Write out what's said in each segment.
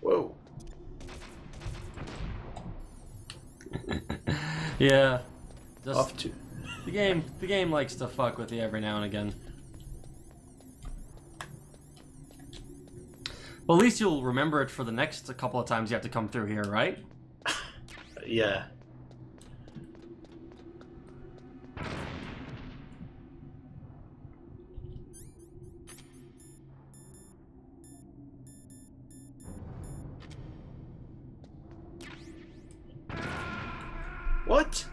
Whoa. Yeah. Just Off to... the game likes to fuck with you every now and again. Well, at least you'll remember it for the next couple of times you have to come through here, right? Yeah. What?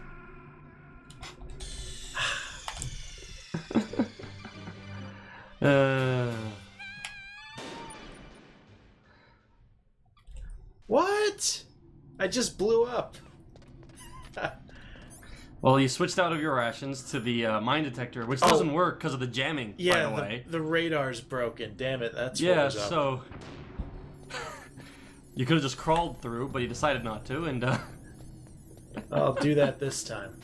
What? I just blew up. Well, you switched out of your rations to the mine detector, which doesn't work because of the jamming, by the way. The radar's broken. Damn it, that's what Yeah, was up. so... you could have just crawled through, but you decided not to, and I'll do that this time.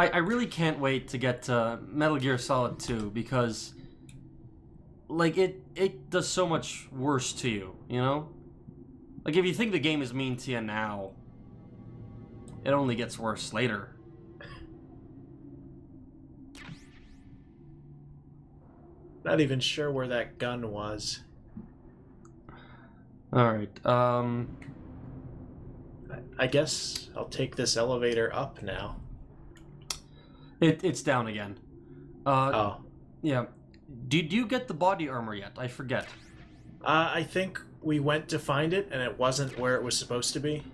I really can't wait to get to Metal Gear Solid 2, because... like, it does so much worse to you, you know? Like, if you think the game is mean to you now, it only gets worse later. Not even sure where that gun was. Alright, I guess I'll take this elevator up now. It's down again. Oh. Yeah. Did you get the body armor yet? I forget. I think we went to find it, and it wasn't where it was supposed to be.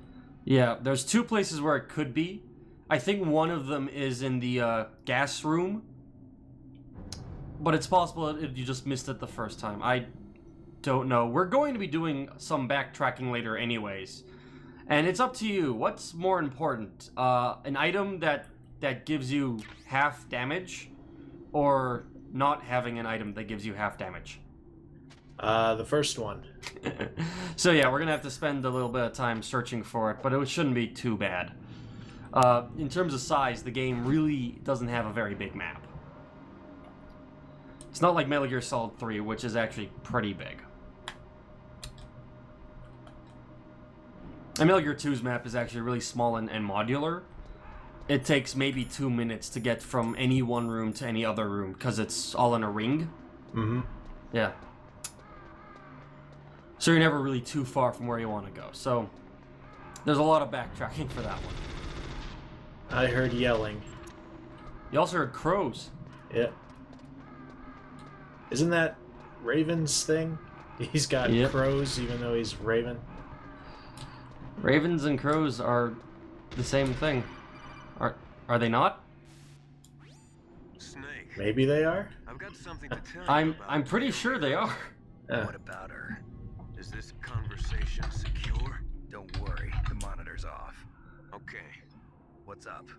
Yeah, there's two places where it could be. I think one of them is in the gas room. But it's possible you just missed it the first time. I don't know. We're going to be doing some backtracking later anyways. And it's up to you. What's more important? An item that gives you half damage? Or not having an item that gives you half damage? The first one. So yeah, we're gonna have to spend a little bit of time searching for it, but it shouldn't be too bad. In terms of size, the game really doesn't have a very big map. It's not like Metal Gear Solid 3, which is actually pretty big. And Metal Gear 2's map is actually really small and modular. It takes maybe 2 minutes to get from any one room to any other room, because it's all in a ring. Mm-hmm. Yeah. So you're never really too far from where you want to go. So there's a lot of backtracking for that one. I heard yelling. You also heard crows. Yeah. Isn't that Raven's thing? He's got crows even though he's Raven. Ravens and crows are the same thing. Are they not? Snake. Maybe they are? I've got something to tell you about I'm pretty sure they are. What about her? Is this conversation secure? Don't worry, the monitor's off. Okay. What's up?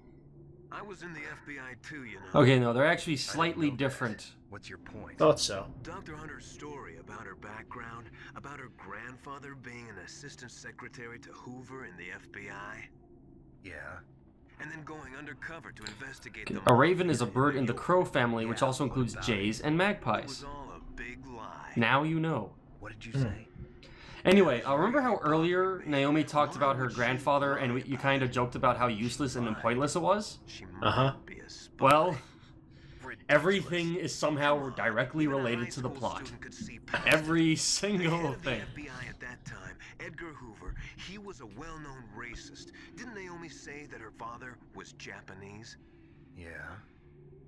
I was in the FBI too, you know. Okay, no, they're actually slightly different. What's your point? Thought so. Dr. Hunter's story about her background, about her grandfather being an assistant secretary to Hoover in the FBI, Yeah. and then going undercover to investigate the A raven is a bird in the crow family, which also includes jays and It magpies. was all a big lie. Now you know. What did you say? Anyway, remember how earlier Naomi talked about her grandfather and you kind of joked about how useless and pointless it was? She might be a spy. Well, everything is somehow directly related to the plot. Every single thing. The FBI at that time, Edgar Hoover, he was a well-known racist. Didn't Naomi say that her father was Japanese? Yeah.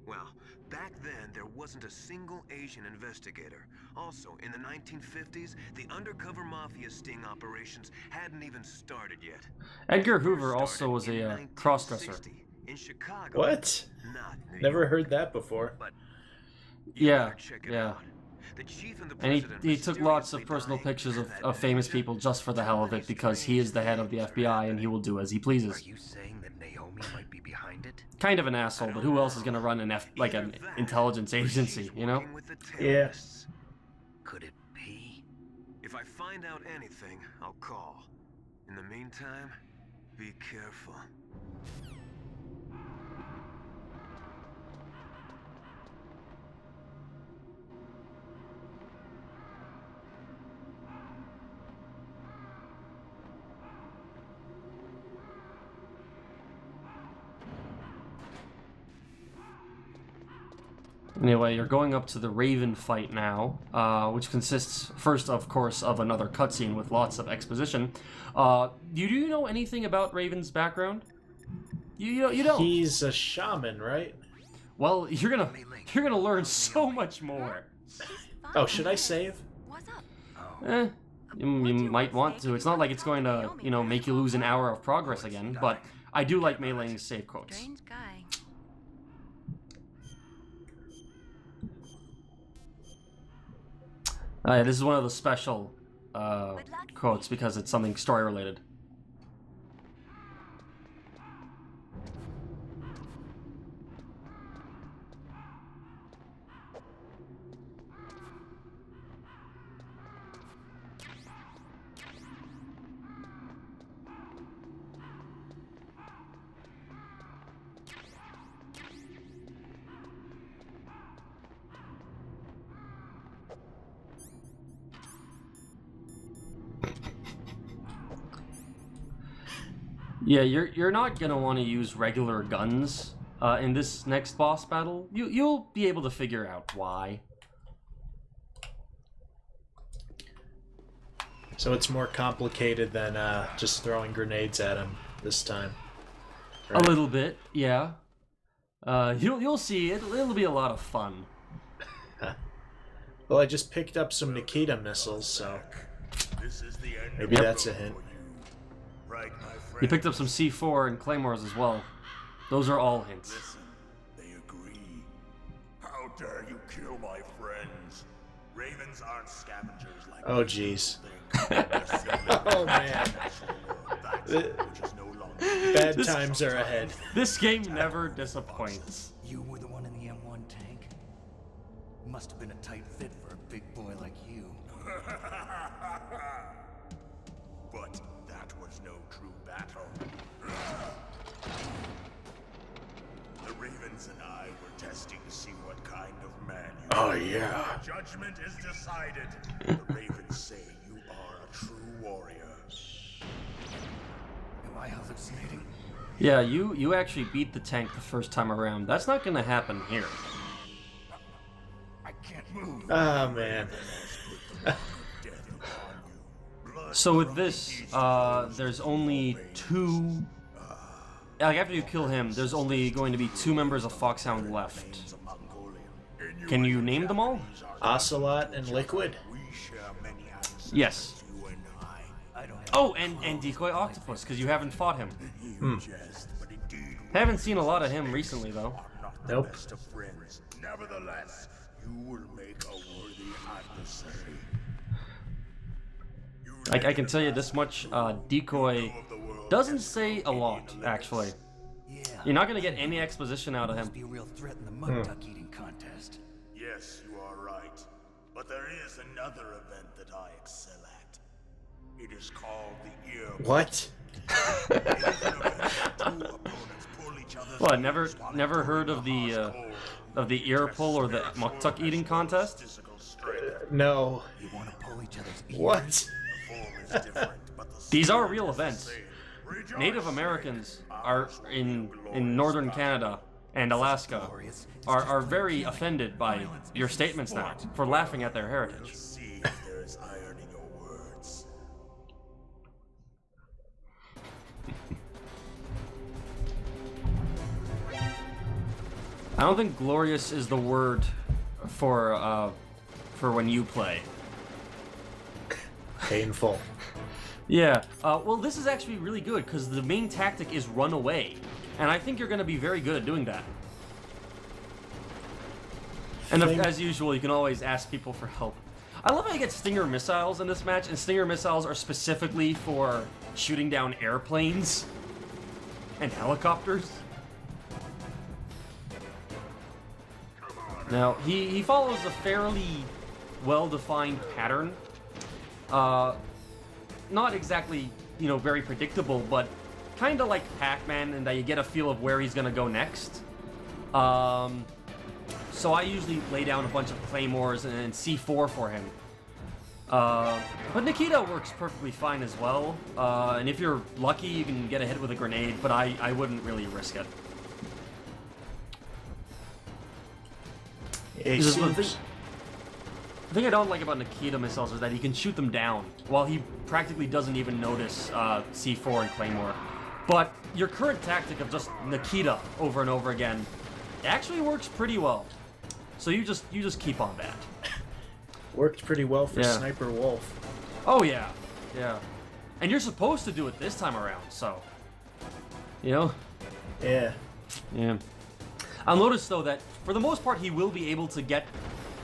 Well, back then there wasn't a single Asian investigator. Also, in the 1950s, the undercover mafia sting operations hadn't even started yet. Edgar Hoover also was a crossdresser. In Chicago. What? Not New Never York. heard that before. But you Yeah, better check it yeah. out. The chief and the And president he took lots of mysteriously personal dying pictures had of famous people just for the hell of it, because he is the head of the FBI and he will do as he Are pleases. you saying that Naomi might be behind it? Kind of an asshole, but who else is gonna run an an intelligence agency, you know? Working with the Yeah. terrorists. Could it be? If I find out anything, I'll call. In the meantime, be careful. Anyway, you're going up to the Raven fight now, which consists, first, of course, of another cutscene with lots of exposition. Do you know anything about Raven's background? You don't. He's a shaman, right? Well, you're gonna learn so much more. Oh, should I save? What's up? You might want to. It's not like it's going to, make you lose an hour of progress again, but I do like meleeing save quotes. Strange guy. This is one of the special quotes because it's something story related. Yeah, you're not gonna want to use regular guns in this next boss battle. You'll be able to figure out why. So it's more complicated than just throwing grenades at him this time. Right? A little bit, yeah. You'll see it. It'll be a lot of fun. Well, I just picked up some Nikita missiles, so maybe that's a hint. You picked up some C4 and Claymores as well. Those are all hints. Listen, they agree. How dare you kill my friends? Ravens aren't scavengers like Oh, jeez. Oh man. Bad times are ahead. This game never disappoints. You were the one in the M1 tank? Must have been a tight fit for a big boy like you. But that was no true battle. The Ravens and I were testing to see what kind of man you Oh, are. yeah. Judgment is decided. The Ravens say you are a true warrior. Am I hallucinating? Yeah, you actually beat the tank the first time around. That's not gonna happen here. I can't move. Oh, man. So with this, there's only two... Like, after you kill him, there's only going to be 2 members of Foxhound left. Can you name them all? Ocelot and Liquid. Yes. Oh, and Decoy Octopus, because you haven't fought him. Haven't seen a lot of him recently, though. Nope. Nevertheless, you will make a worthy adversary. I can tell you this much, Decoy doesn't say a lot, actually. Yeah. You're not going to get any exposition out of Must him. be a real threat in the mud duck eating contest. Yes, you are right. But there is another event that I excel at. It is called the ear. What? What? Never heard of the ear pull or the muktuk eating contest? No. You want to pull each other's ears? What? These are real events. Native Americans are in northern Canada and Alaska are very offended by your statements now for laughing at their heritage. See if there is iron in your words. I don't think glorious is the word for when you play. Painful. Yeah, well, this is actually really good because the main tactic is run away, and I think you're going to be very good at doing that. And as usual, you can always ask people for help. I love how you get Stinger missiles in this match, and Stinger missiles are specifically for shooting down airplanes and helicopters. Now, he follows a fairly well-defined pattern. Not exactly, very predictable, but kind of like Pac-Man in that you get a feel of where he's going to go next. So I usually lay down a bunch of Claymores and C4 for him. But Nikita works perfectly fine as well. And if you're lucky, you can get a hit with a grenade, but I wouldn't really risk it. It This is the seems- thing I don't like about Nikita missiles is that he can shoot them down, while he practically doesn't even notice C4 and Claymore. But your current tactic of just Nikita over and over again actually works pretty well. So you just keep on that. Worked pretty well for Yeah. Sniper Wolf. Oh yeah, yeah. And you're supposed to do it this time around, so you know. Yeah. Yeah. I'll notice though that for the most part he will be able to get,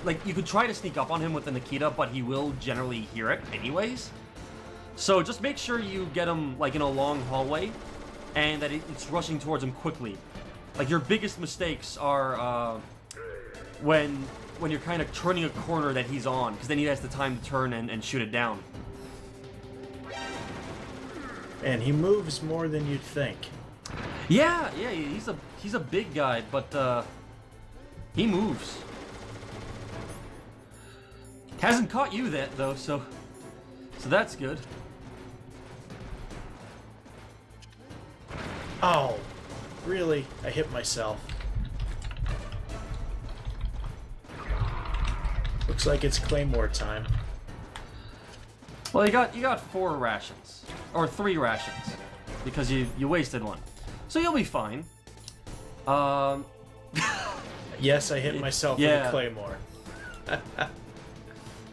like, you could try to sneak up on him with the Nikita, but he will generally hear it anyways. So just make sure you get him like in a long hallway, and that it's rushing towards him quickly. Like your biggest mistakes are when you're kind of turning a corner that he's on, because then he has the time to turn and shoot it down. And he moves more than you'd think. Yeah, he's a big guy, but he moves. Hasn't caught you that though, so that's good. Oh, really? I hit myself. Looks like it's Claymore time. Well, you got 4 rations, or 3 rations, because you wasted one, so you'll be fine. Yes, I hit myself with Yeah. a Claymore.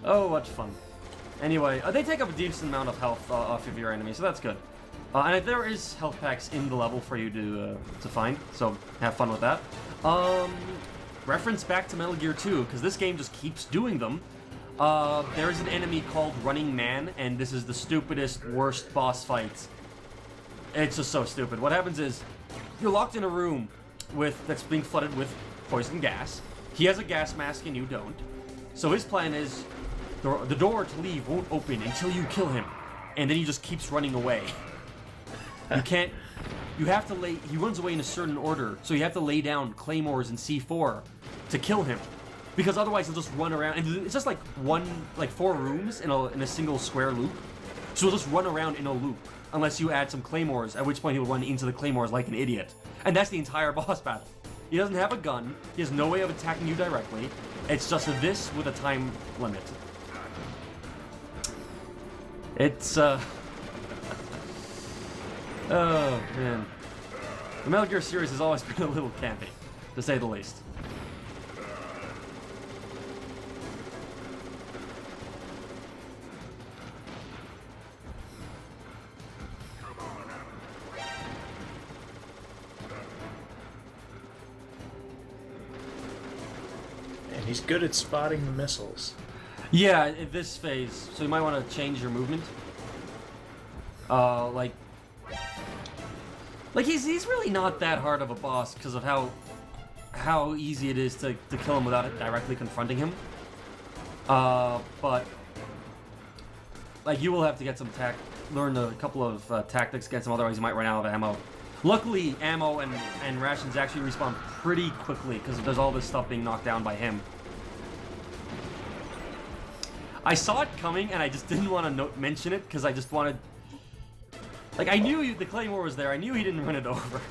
Oh, what fun. Anyway, they take up a decent amount of health off of your enemy, so that's good. And there is health packs in the level for you to find, so have fun with that. Reference back to Metal Gear 2, because this game just keeps doing them. There is an enemy called Running Man, and this is the stupidest, worst boss fight. It's just so stupid. What happens is, you're locked in a room that's being flooded with poison gas. He has a gas mask and you don't. So his plan is, the door to leave won't open until you kill him. And then he just keeps running away. You have to he runs away in a certain order, so you have to lay down Claymores and C4 to kill him. Because otherwise he'll just run around, and it's just like 4 rooms in a single square loop. So he'll just run around in a loop, unless you add some Claymores, at which point he'll run into the Claymores like an idiot. And that's the entire boss battle. He doesn't have a gun, he has no way of attacking you directly, it's just this with a time limit. It's, oh, man. The Metal Gear series has always been a little campy, to say the least. And he's good at spotting the missiles. Yeah, at this phase, so you might want to change your movement. Like he's really not that hard of a boss because of how easy it is to kill him without it directly confronting him. But like you will have to get some learn a couple of tactics against him, otherwise you might run out of ammo. Luckily, ammo and rations actually respawn pretty quickly because there's all this stuff being knocked down by him. I saw it coming and I just didn't want to mention it because I just wanted... Like, I knew the Claymore was there. I knew he didn't run it over.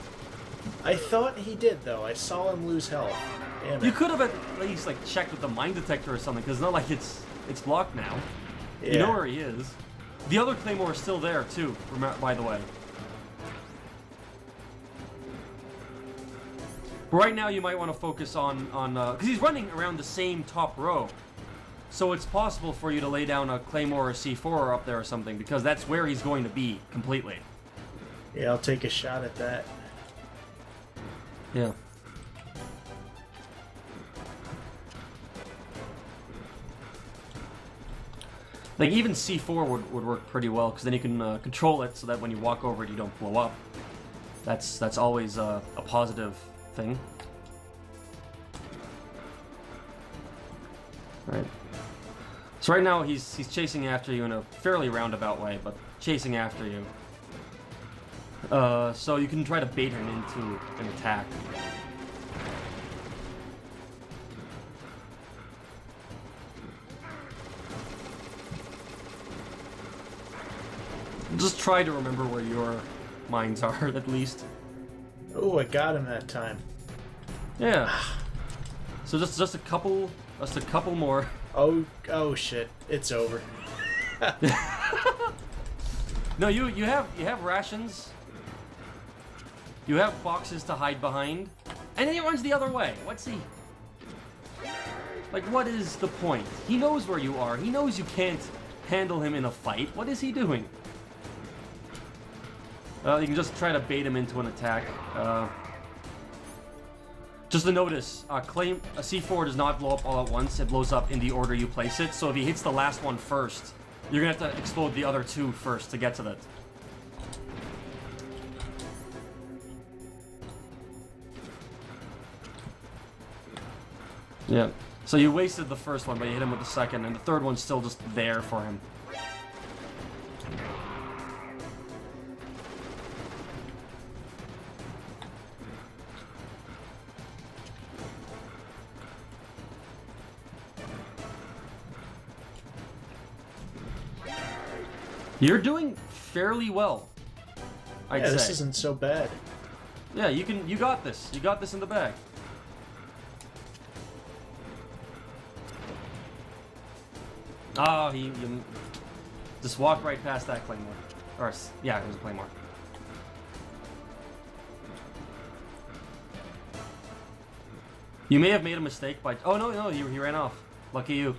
I thought he did, though. I saw him lose health. Damn it. You could have at least, like, checked with the mine detector or something, because it's not like it's blocked now. Yeah. You know where he is. The other Claymore is still there, too, by the way. But right now, you might want to focus on because he's running around the same top row. So it's possible for you to lay down a Claymore or C4 up there or something, because that's where he's going to be, completely. Yeah, I'll take a shot at that. Yeah. Like, even C4 would work pretty well, because then you can control it so that when you walk over it, you don't blow up. That's always a positive thing. Right. So right now he's chasing after you in a fairly roundabout way, but chasing after you. So you can try to bait him into an attack. Just try to remember where your mines are, at least. Oh, I got him that time. Yeah. So just a couple more. Oh shit! It's over. No, you have rations. You have boxes to hide behind, and then he runs the other way. What's he? Like, what is the point? He knows where you are. He knows you can't handle him in a fight. What is he doing? You can just try to bait him into an attack. Just to notice, a C4 does not blow up all at once. It blows up in the order you place it. So if he hits the last one first, you're gonna have to explode the other two first to get to that. Yeah. So you wasted the first one, but you hit him with the second, and the third one's still just there for him. You're doing fairly well, I'd say. This isn't so bad. Yeah, you got this. You got this in the bag. Oh, he just walked right past that claymore. Or, yeah, it was a claymore. You may have made a mistake by... Oh, no, he ran off. Lucky you.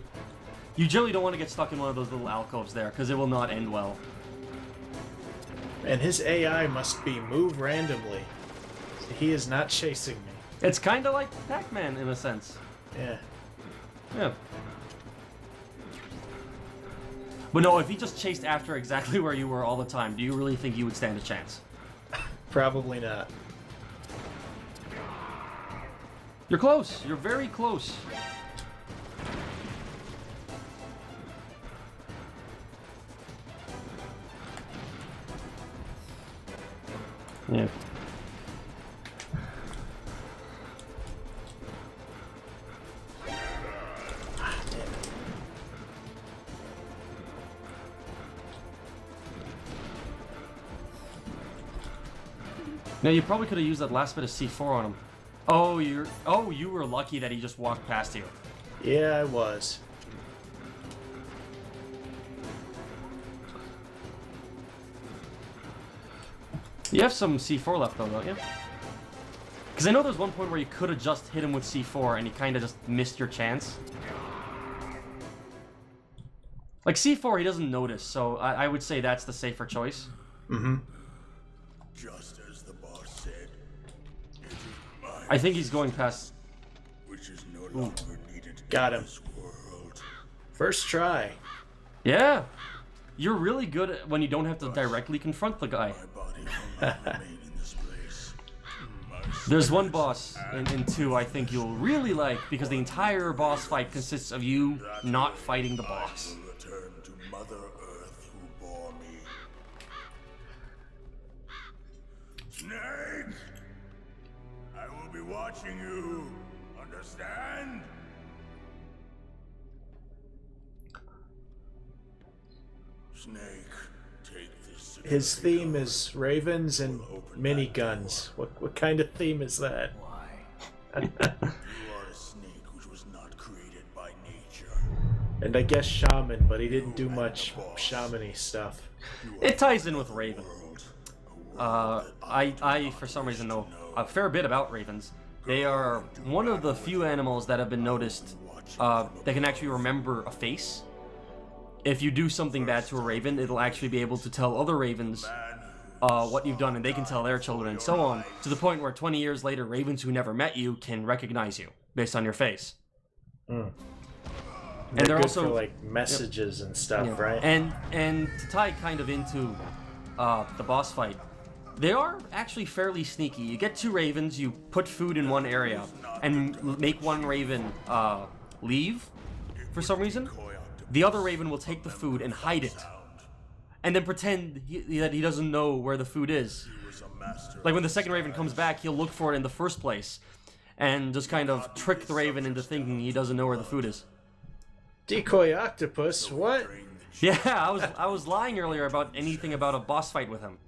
You generally don't want to get stuck in one of those little alcoves there, because it will not end well. And his AI must be move randomly. He is not chasing me. It's kind of like Pac-Man, in a sense. Yeah. Yeah. But no, if he just chased after exactly where you were all the time, do you really think you would stand a chance? Probably not. You're close. You're very close. Yeah. Now you probably could have used that last bit of C4 on him. Oh, you were lucky that he just walked past you. Yeah, I was. You have some C4 left though, don't you? Because I know there's one point where you could have just hit him with C4 and you kind of just missed your chance. Like C4 he doesn't notice, so I would say that's the safer choice. Mm-hmm. Just as the boss said, it is my I think he's going past... which is no longer needed Got in him. this world. First try. Yeah! You're really good at when you don't have to directly confront the guy. My body will not remain in this place. My There's one boss in 2 I think you'll really like, because the entire boss fight consists of you not fighting the boss. will return to Mother Earth who bore me. Snake! I will be watching you. Understand? Snake, take this. His theme is ravens and miniguns. What kind of theme is that? You are a snake which was not created by nature. And I guess shaman, but he didn't do much shamany stuff. It ties in with Raven. I for some reason know a fair bit about ravens. They are one of the few animals that have been noticed that can actually remember a face. If you do something bad to a raven, it'll actually be able to tell other ravens what you've done, and they can tell their children, and so on, to the point where 20 years later, ravens who never met you can recognize you based on your face. Mm. And they're good also for like messages and stuff, right? And to tie kind of into the boss fight, they are actually fairly sneaky. You get 2 ravens, you put food in one area, and make one raven leave for some reason. The other raven will take the food and hide it, and then pretend that he doesn't know where the food is. Like when the second raven comes back, he'll look for it in the first place, and just kind of trick the raven into thinking he doesn't know where the food is. Decoy octopus, what? Yeah, I was lying earlier about anything about a boss fight with him.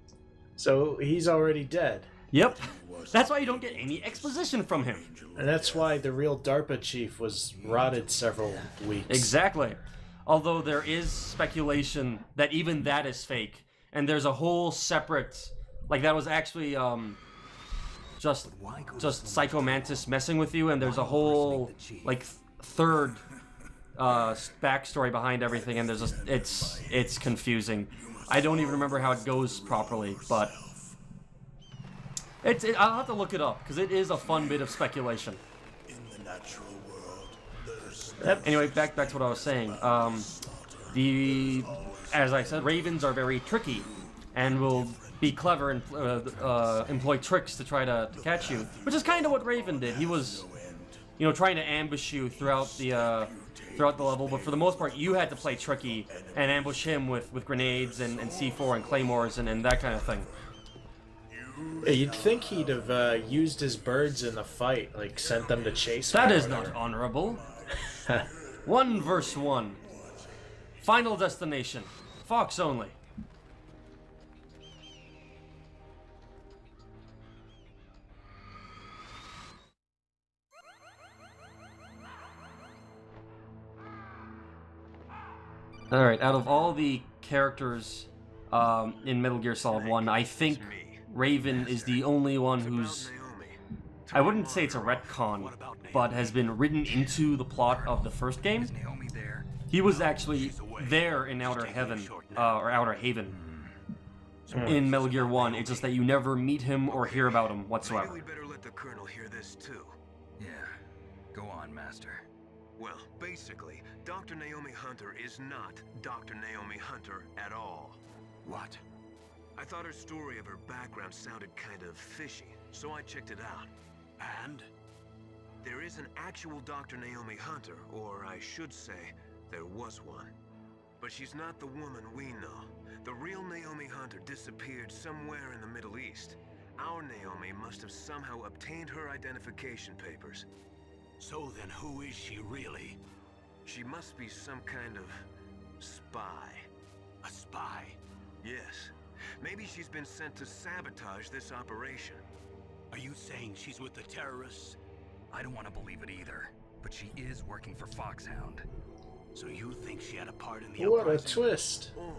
So he's already dead. Yep. That's why you don't get any exposition from him. And that's why the real DARPA chief was rotted several weeks. Exactly. Although there is speculation that even that is fake, and there's a whole separate, like that was actually just Psycho Mantis messing with you, and there's a whole like third backstory behind everything, and there's just it's confusing. I don't even remember how it goes properly, but I'll have to look it up because it is a fun bit of speculation. In the natural world, there's Anyway, back to what I was saying. As I said, ravens are very tricky, and will be clever and employ tricks to try to catch you, which is kind of what Raven did. He was, trying to ambush you throughout the level, but for the most part, you had to play tricky and ambush him with grenades and C4 and claymores and that kind of thing. Yeah, you'd think he'd have used his birds in the fight, like sent them to chase him. That is not honorable. 1 versus 1. Final destination. Fox only. Alright, out of all the characters in Metal Gear Solid 1, I think Raven is the only one who's... I wouldn't say it's a retcon, but has been written into the plot of the first game. He was actually there in Outer Heaven, or Outer Haven, in Metal Gear 1. It's just that you never meet him or hear about him whatsoever. We better let the Colonel hear this too. Yeah. Go on, Master. Well, basically, Dr. Naomi Hunter is not Dr. Naomi Hunter at all. What? I thought her story of her background sounded kind of fishy, so I checked it out. And? There is an actual Dr. Naomi Hunter, or I should say, there was one. But she's not the woman we know. The real Naomi Hunter disappeared somewhere in the Middle East. Our Naomi must have somehow obtained her identification papers. So then who is she really? She must be some kind of spy. A spy? Yes. Maybe she's been sent to sabotage this operation. Are you saying she's with the terrorists? I don't want to believe it either, but she is working for Foxhound. So you think she had a part in the What a uprising? twist. Or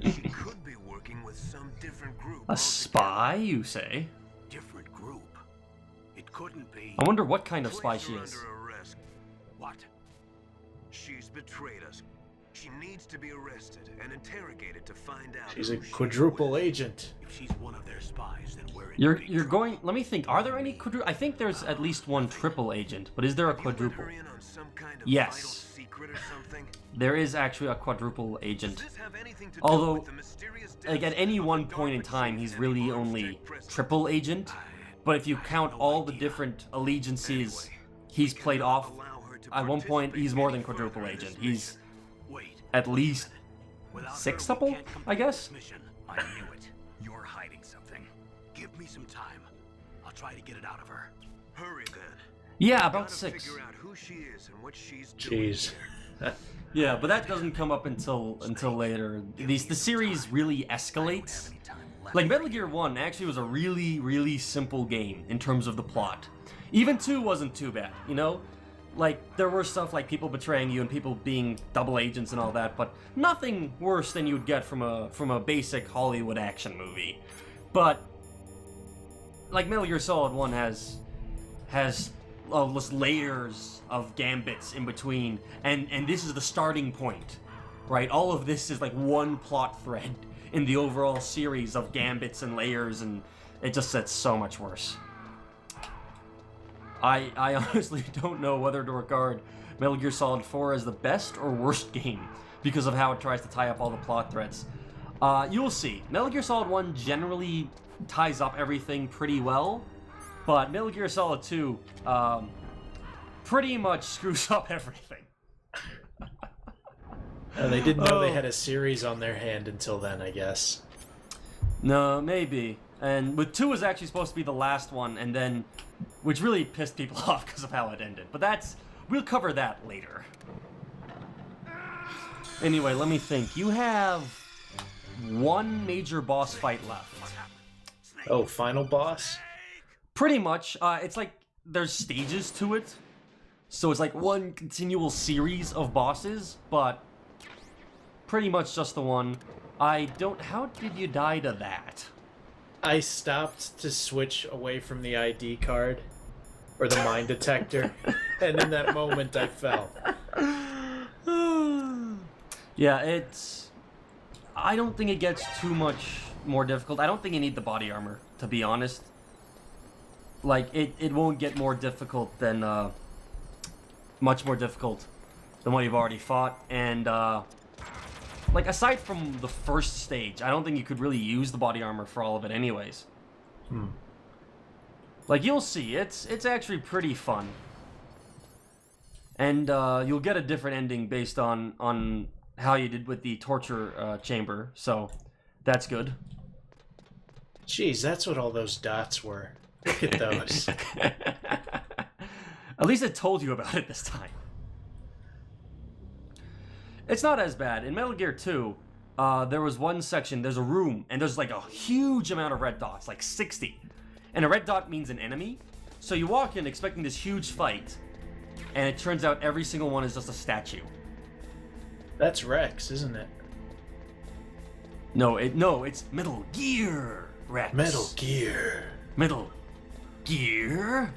she could be working with some different group. A spy, you say? Different group? It couldn't be. I wonder what kind of spy Place she her is. under arrest. What? She's betrayed us. She needs to be arrested and interrogated to find out. She's a who she quadruple was. agent. If she's one of their spies, then we're in You're big going. trouble. Let me think. Are there any quadruple? I think there's at least one triple agent, but is there a You let quadruple? her in on some kind of Yes. vital secret or something? There is actually a quadruple agent. Does this have anything to do Although, with the mysterious like at deaths any of one the point in DARPA time, chief he's and really armed only state president? triple agent. But if you count all the different allegiances he's played off, Allow her to at one point he's more than participate quadruple any further in agent. this He's Wait. at least Without her, we sextuple, can't complete I guess. this mission. I knew it. You're hiding something. Give me some time. I'll try to get it out of her. Hurry then. Yeah, about Gotta 6. figure out who she is and what she's doing Jeez. here. Yeah, but that doesn't come up until later. The series really escalates. Any time left. Like Metal Gear 1 actually was a really simple game in terms of the plot. Even 2 wasn't too bad, you know? Like, there were stuff like people betraying you and people being double agents and all that, but nothing worse than you'd get from a basic Hollywood action movie. But like Metal Gear Solid 1 has just layers of gambits in between, and this is the starting point, right? All of this is like one plot thread in the overall series of gambits and layers, and it just gets so much worse. I honestly don't know whether to regard Metal Gear Solid 4 as the best or worst game because of how it tries to tie up all the plot threads. You'll see. Metal Gear Solid 1 generally ties up everything pretty well, but Metal Gear Solid 2 pretty much screws up everything. They didn't know they had a series on their hand until then, I guess. No, maybe. And with 2 was actually supposed to be the last one, and then, which really pissed people off because of how it ended. But we'll cover that later. Anyway, let me think. You have one major boss fight left. Oh, final boss? Pretty much. It's like there's stages to it. So it's like one continual series of bosses, but pretty much just the one. I don't... How did you die to that? I stopped to switch away from the ID card, or the mine detector, and in that moment I fell. Yeah, it's... I don't think it gets too much more difficult. I don't think you need the body armor, to be honest. Like, it won't get more difficult than, much more difficult than what you've already fought, and, like, aside from the first stage, I don't think you could really use the body armor for all of it anyways. Like, you'll see, it's actually pretty fun. And, you'll get a different ending based on how you did with the torture, chamber, so that's good. Jeez, that's what all those dots were. Look at those. At least it told you about it this time. It's not as bad. In Metal Gear 2, there was one section, there's a room, and there's like a huge amount of red dots, like 60. And a red dot means an enemy. So you walk in expecting this huge fight, and it turns out every single one is just a statue. That's Rex, isn't it? No, it's Metal Gear, Rex. Metal Gear. Metal Gear?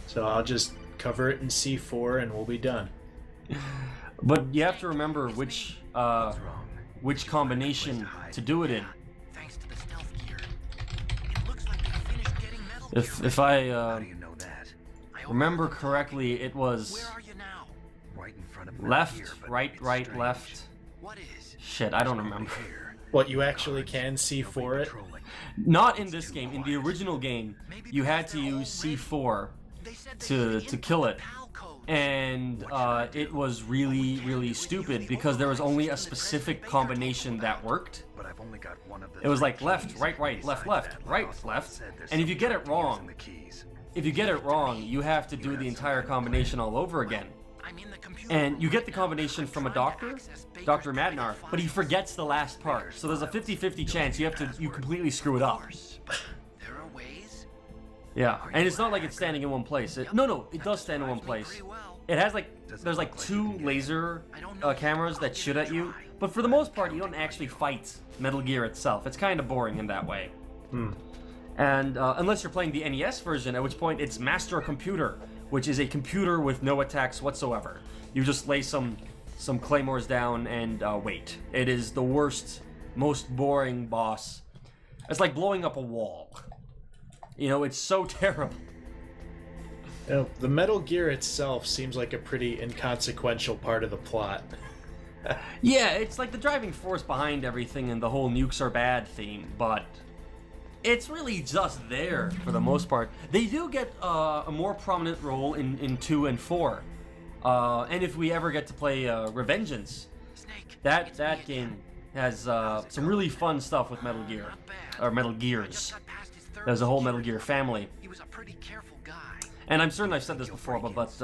So I'll just cover it in C4 and we'll be done. But you have to remember which combination to do it in. Thanks to the stealth gear. It looks like they finished getting Metal Gear. If I How do you know that? remember correctly, it was Where are you now? Right in front of left, Metal Gear, but right, it's right, strange. left. What is? Shit, I don't remember. Here. What, you actually can C4 it? Patrolling. Not in this game. In the original game, you had to use C4 They said they to could kill input it. PAL code. And it was really, really stupid because there was only a specific combination that worked. But I've only got one of the It was three like left, keys. right, right, left, Besides left, that, right, Laos left. said there's And if you get it something using wrong, the keys. if you get it wrong, you have to do the entire combination all over again. I'm in the computer And you room get the right now. combination from a doctor, Access Baker's Dr. Madnar, but he forgets the last part. So there's a 50-50 chance you completely screw it up. There are ways. Yeah, and it's not like it's standing in one place. No, it does stand in one place. It has like, there's like 2 laser cameras that shoot at you, but for the most part, you don't actually fight Metal Gear itself. It's kind of boring in that way. And unless you're playing the NES version, at which point it's Master Computer, which is a computer with no attacks whatsoever. You just lay some claymores down and wait. It is the worst, most boring boss. It's like blowing up a wall. You know, it's so terrible. You know, the Metal Gear itself seems like a pretty inconsequential part of the plot. Yeah, it's like the driving force behind everything and the whole nukes are bad theme, but it's really just there for the most part. They do get a more prominent role in 2 and 4. And if we ever get to play Revengeance, Snake. that game has some really fun stuff with Metal Gear, or Metal Gears. Just got past his third There's a whole Metal security. Gear family. He was a pretty careful guy. And I'm certain I've said this before, but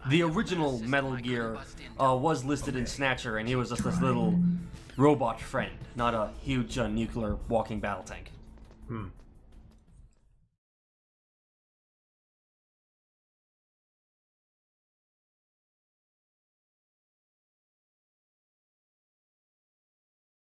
the original Metal Gear was listed in Snatcher, and he was just this little robot friend, not a huge nuclear walking battle tank.